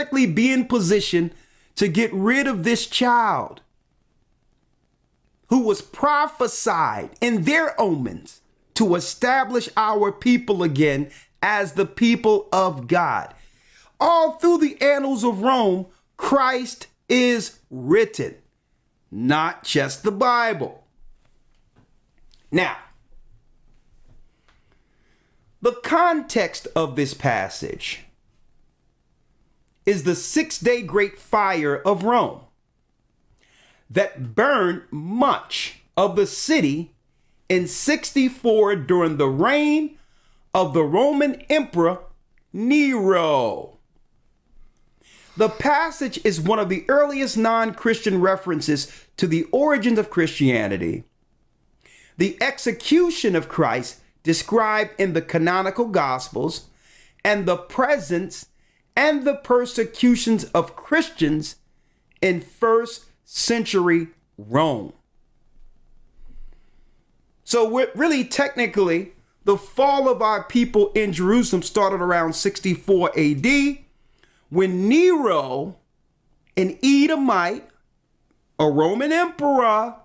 prophetically be in position to get rid of this child who was prophesied in their omens to establish our people again as the people of God. All through the annals of Rome, Christ is written, not just the Bible. Now, the context of this passage is the 6-day great fire of Rome that burned much of the city in 64 during the reign of the Roman Emperor Nero. The passage is one of the earliest non-Christian references to the origins of Christianity. The execution of Christ described in the canonical Gospels, and the presence and the persecutions of Christians in first century Rome. So really technically, the fall of our people in Jerusalem started around 64 AD when Nero, an Edomite, a Roman emperor,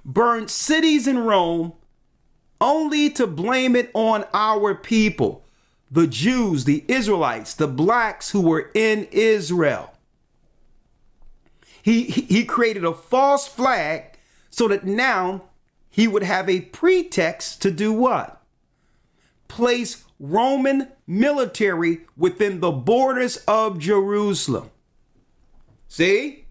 burned cities in Rome only to blame it on our people, the Jews, the Israelites, the blacks who were in Israel. He created a false flag so that now he would have a pretext to do what? Place Roman military within the borders of Jerusalem. See?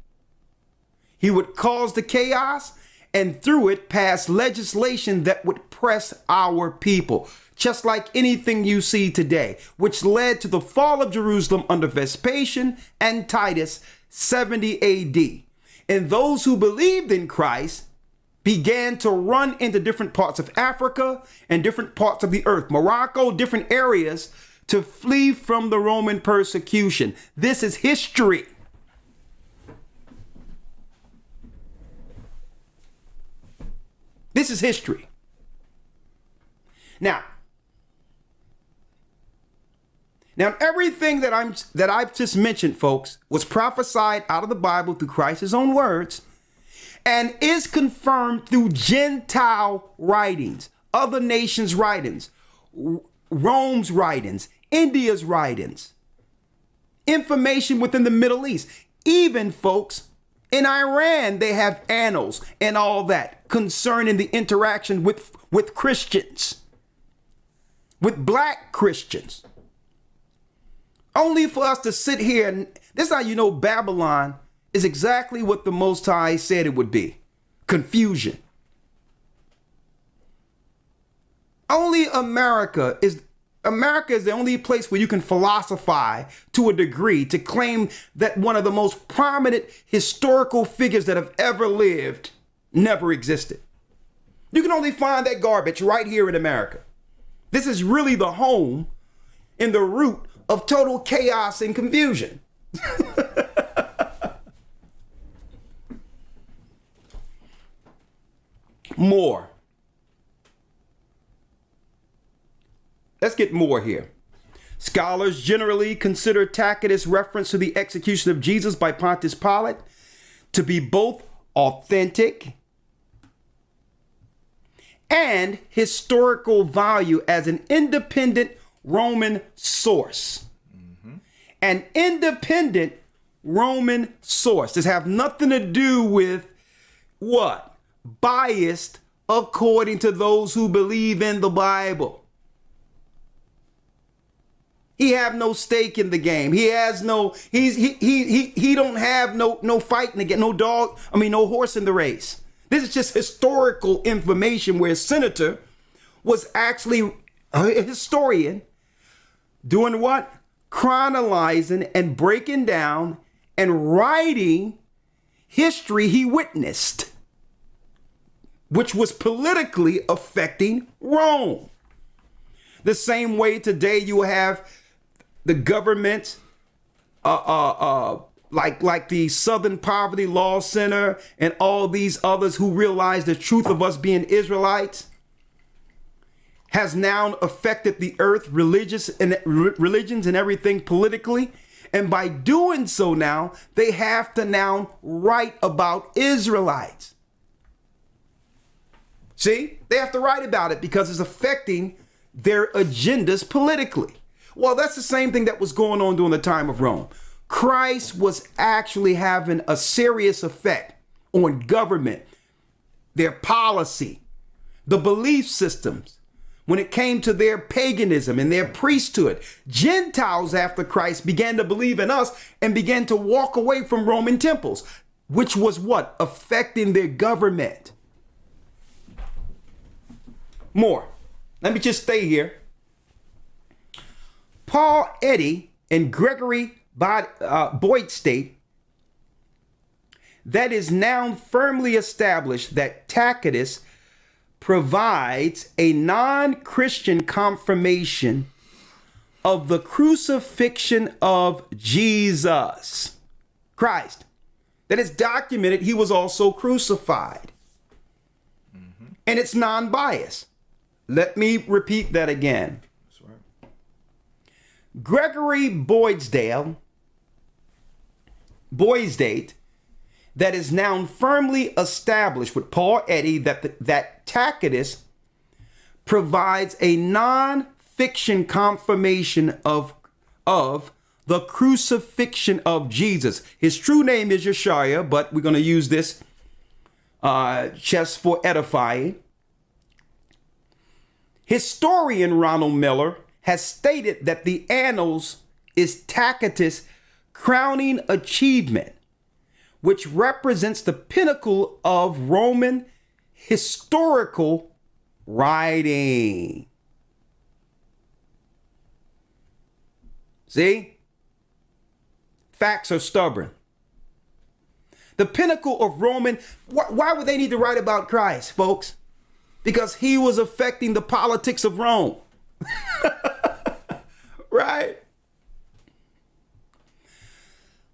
He would cause the chaos and through it pass legislation that would press our people, just like anything you see today, which led to the fall of Jerusalem under Vespasian and Titus, 70 AD. And those who believed in Christ began to run into different parts of Africa and different parts of the earth, Morocco, different areas, to flee from the Roman persecution. This is history. This is history. Now everything that I've just mentioned, folks, was prophesied out of the Bible through Christ's own words and is confirmed through Gentile writings, other nations' writings, Rome's writings, India's writings, information within the Middle East. Even, folks, in Iran, they have annals and all that concerning the interaction with Christians, with black Christians. Only for us to sit here, and this is how you know Babylon is exactly what the Most High said it would be. Confusion. Only America is the only place where you can philosophize to a degree to claim that one of the most prominent historical figures that have ever lived never existed. You can only find that garbage right here in America. This is really the home and the root of total chaos and confusion. More. Let's get more here. Scholars generally consider Tacitus' reference to the execution of Jesus by Pontius Pilate to be both authentic and historical value as an independent Roman source. An independent Roman source. This have nothing to do with what? Biased according to those who believe in the Bible. He have no stake in the game. He has no, he don't have no fighting again, no horse in the race. This is just historical information where a senator was actually a historian doing what? Chronologizing and breaking down and writing history he witnessed, which was politically affecting Rome. The same way today you have the government, like the Southern Poverty Law Center and all these others who realize the truth of us being Israelites, has now affected the earth, religions and everything politically. And by doing so now, they have to now write about Israelites. See, they have to write about it because it's affecting their agendas politically. Well, that's the same thing that was going on during the time of Rome. Christ was actually having a serious effect on government, their policy, the belief systems, when it came to their paganism and their priesthood. Gentiles after Christ began to believe in us and began to walk away from Roman temples, which was what? Affecting their government. More. Let me just stay here. Paul, Eddy, and Gregory Boyd state that is now firmly established that Tacitus provides a non-Christian confirmation of the crucifixion of Jesus Christ. That is documented he was also crucified. And it's non-biased. Let me repeat that again. That's right. Gregory Boydsdale, that is now firmly established with Paul Eddy that Tacitus provides a non-fiction confirmation of the crucifixion of Jesus. His true name is Yashaya, but we're going to use this just for edifying. Historian Ronald Miller has stated that the Annals is Tacitus' crowning achievement, which represents the pinnacle of Roman historical writing. See? Facts are stubborn. The pinnacle of Roman, why would they need to write about Christ, folks? Because he was affecting the politics of Rome. Right?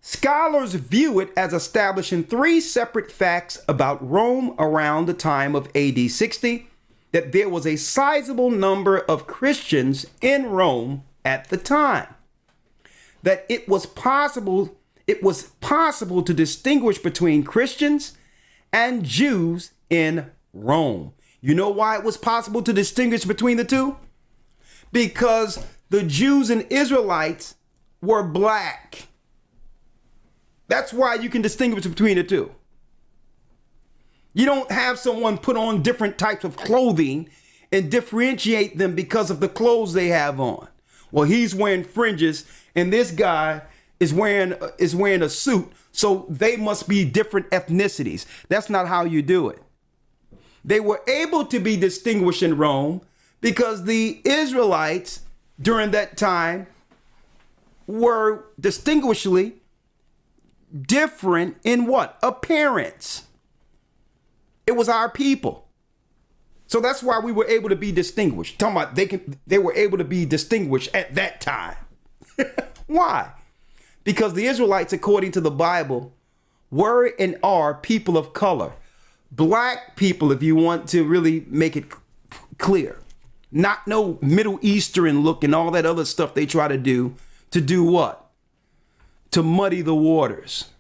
Scholars view it as establishing three separate facts about Rome around the time of AD 60, that there was a sizable number of Christians in Rome at the time, that it was possible to distinguish between Christians and Jews in Rome. You know why it was possible to distinguish between the two? Because the Jews and Israelites were black. That's why you can distinguish between the two. You don't have someone put on different types of clothing and differentiate them because of the clothes they have on. Well, he's wearing fringes and this guy is wearing a suit, so they must be different ethnicities. That's not how you do it. They were able to be distinguished in Rome because the Israelites during that time were distinguishably different in what? Appearance. It was our people. So that's why we were able to be distinguished. Talking about they were able to be distinguished at that time. Why? Because the Israelites, according to the Bible, were and are people of color. Black people, if you want to really make it clear. Not no Middle Eastern look and all that other stuff they try to do what? To muddy the waters.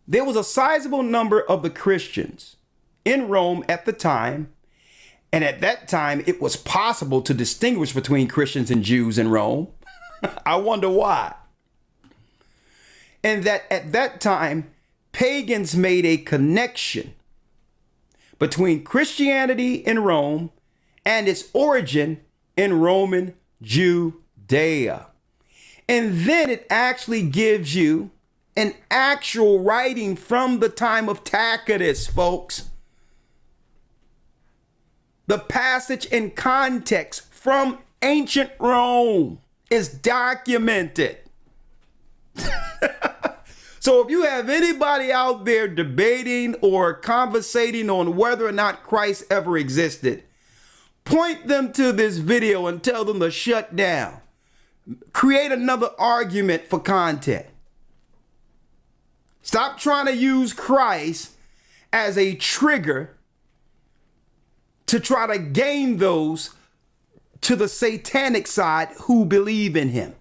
There was a sizable number of the Christians in Rome at the time, and at that time it was possible to distinguish between Christians and Jews in Rome. I wonder why. And that at that time, pagans made a connection between Christianity in Rome and its origin in Roman Judea. And then it actually gives you an actual writing from the time of Tacitus, folks. The passage in context from ancient Rome is documented. So if you have anybody out there debating or conversating on whether or not Christ ever existed, point them to this video and tell them to shut down. Create another argument for content. Stop trying to use Christ as a trigger to try to gain those to the satanic side who believe in him.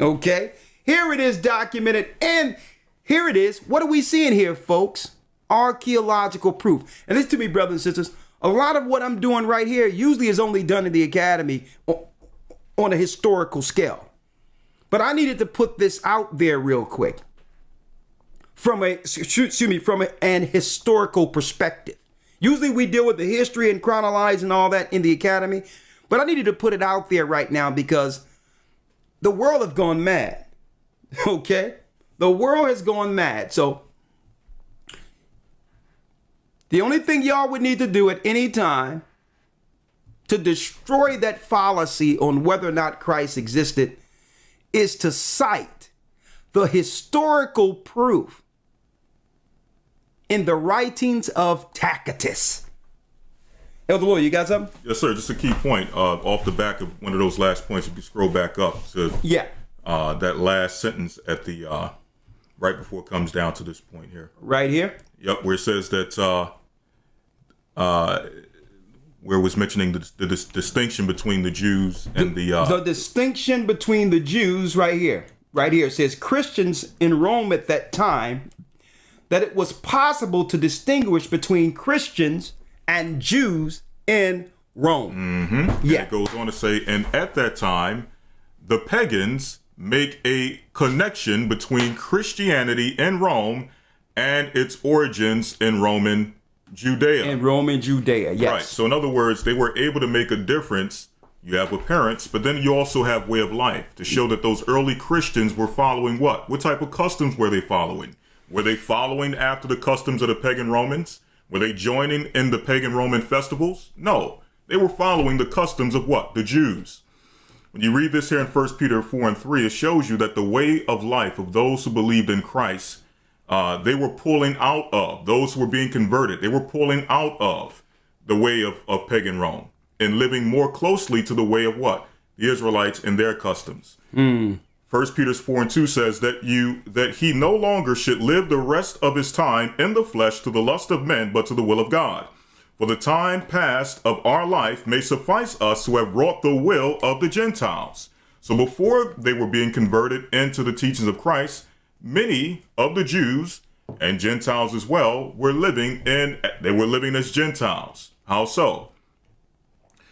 Okay, here it is documented, and here it is. What are we seeing here, folks? Archaeological proof. And this to me, brothers and sisters, a lot of what I'm doing right here usually is only done in the academy on a historical scale. But I needed to put this out there real quick from an historical perspective. Usually we deal with the history and chronologize and all that in the academy, but I needed to put it out there right now because the world has gone mad. Okay? The world has gone mad. So the only thing y'all would need to do at any time to destroy that fallacy on whether or not Christ existed is to cite the historical proof in the writings of Tacitus. Elder Lloyd, you got something? Yes, sir. Just a key point off the back of one of those last points. If you scroll back up to that last sentence at the right before it comes down to this point here. Right here? Yep, where it says that where it was mentioning the distinction between the Jews and the distinction between the Jews right here. Right here. It says Christians in Rome at that time, that it was possible to distinguish between Christians and Jews in Rome. Mm-hmm. Yeah. And it goes on to say, and at that time, the pagans make a connection between Christianity in Rome and its origins in Roman Judea. In Roman Judea, yes. Right. So in other words, they were able to make a difference. You have appearance, but then you also have way of life to show that those early Christians were following what? What type of customs were they following? Were they following after the customs of the pagan Romans? Were they joining in the pagan Roman festivals? No. They were following the customs of what? The Jews. When you read this here in 1 Peter 4:3, it shows you that the way of life of those who believed in Christ, they were pulling out of, those who were being converted, they were pulling out of the way of pagan Rome and living more closely to the way of what? The Israelites and their customs. 1 Peter 4:2 says that he no longer should live the rest of his time in the flesh to the lust of men, but to the will of God. For the time past of our life may suffice us who have wrought the will of the Gentiles. So before they were being converted into the teachings of Christ, many of the Jews and Gentiles as well were living as Gentiles. How so?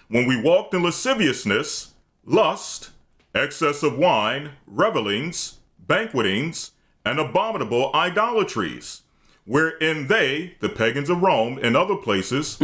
When we walked in lasciviousness, lust, excess of wine, revelings, banquetings, and abominable idolatries, wherein they, the pagans of Rome and other places,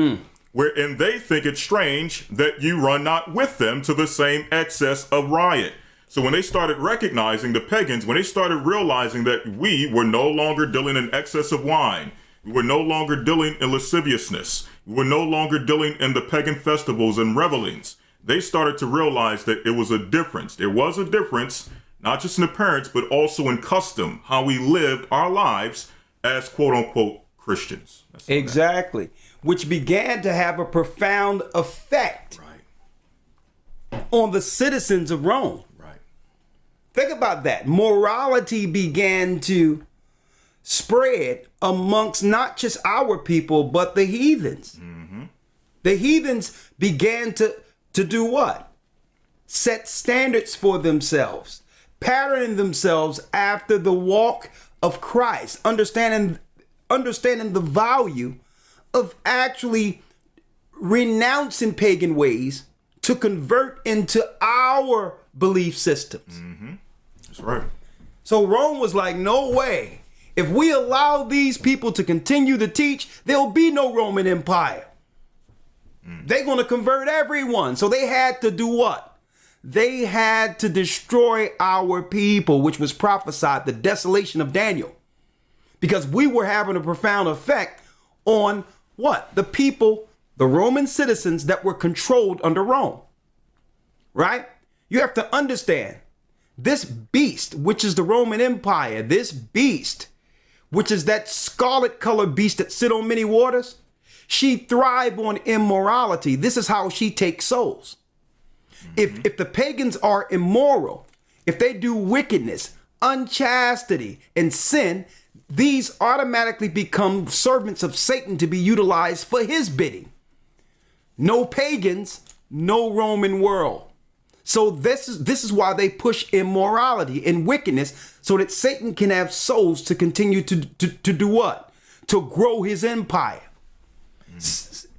wherein they think it strange that you run not with them to the same excess of riot. So when they started recognizing the pagans, when they started realizing that we were no longer dealing in excess of wine, we were no longer dealing in lasciviousness, we were no longer dealing in the pagan festivals and revelings, they started to realize that it was a difference. There was a difference, not just in appearance, but also in custom, how we lived our lives as quote unquote Christians. Exactly. Which began to have a profound effect on the citizens of Rome. Right. Think about that. Morality began to spread amongst not just our people, but the heathens. Mm-hmm. The heathens began to do what? Set standards for themselves, patterning themselves after the walk of Christ, understanding the value of actually renouncing pagan ways to convert into our belief systems. Mm-hmm. That's right. So Rome was like, no way. If we allow these people to continue to teach, there'll be no Roman Empire. They're going to convert everyone. So they had to do what? They had to destroy our people, which was prophesied, the desolation of Daniel. Because we were having a profound effect on what? The people, the Roman citizens that were controlled under Rome. Right? You have to understand, this beast, which is the Roman Empire, this beast, which is that scarlet colored beast that sit on many waters, she thrive on immorality. This is how she takes souls. If the pagans are immoral, if they do wickedness, unchastity, and sin, these automatically become servants of Satan to be utilized for his bidding. No pagans no Roman world. So this is why they push immorality and wickedness, so that Satan can have souls to continue to do what? To grow his empire. Christ